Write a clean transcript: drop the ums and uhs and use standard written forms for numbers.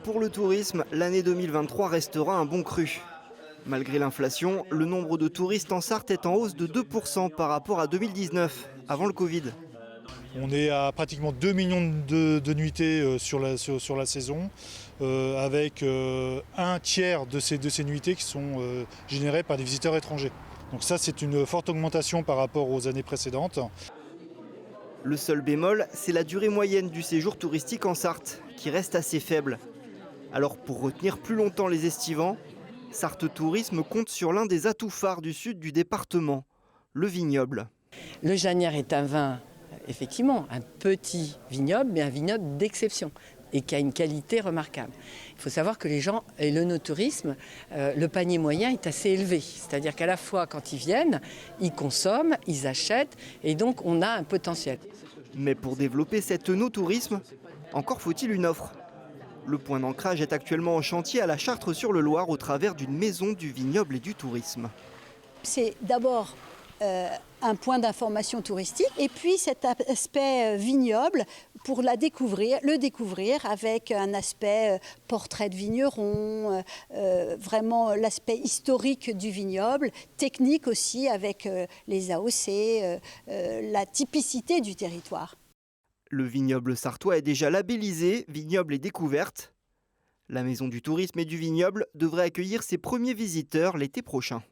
Pour le tourisme, l'année 2023 restera un bon cru. Malgré l'inflation, le nombre de touristes en Sarthe est en hausse de 2% par rapport à 2019, avant le Covid. On est à pratiquement 2 millions de nuitées sur la saison, avec un tiers de ces nuitées qui sont générées par des visiteurs étrangers. Donc ça, c'est une forte augmentation par rapport aux années précédentes. Le seul bémol, c'est la durée moyenne du séjour touristique en Sarthe, qui reste assez faible. Alors pour retenir plus longtemps les estivants, Sarthe Tourisme compte sur l'un des atouts phares du sud du département, le vignoble. Le Janière est un vin, effectivement, un petit vignoble, mais un vignoble d'exception et qui a une qualité remarquable. Il faut savoir que les gens, et le no-tourisme, le panier moyen est assez élevé. C'est-à-dire qu'à la fois, quand ils viennent, ils consomment, ils achètent, et donc on a un potentiel. Mais pour développer cet no-tourisme, encore faut-il une offre. Le point d'ancrage est actuellement en chantier à la Chartre-sur-le-Loir au travers d'une maison du vignoble et du tourisme. C'est d'abord un point d'information touristique et puis cet aspect vignoble pour le découvrir avec un aspect portrait de vigneron, vraiment l'aspect historique du vignoble, technique aussi avec les AOC, la typicité du territoire. Le vignoble sartois est déjà labellisé Vignoble et Découverte. La maison du tourisme et du vignoble devrait accueillir ses premiers visiteurs l'été prochain.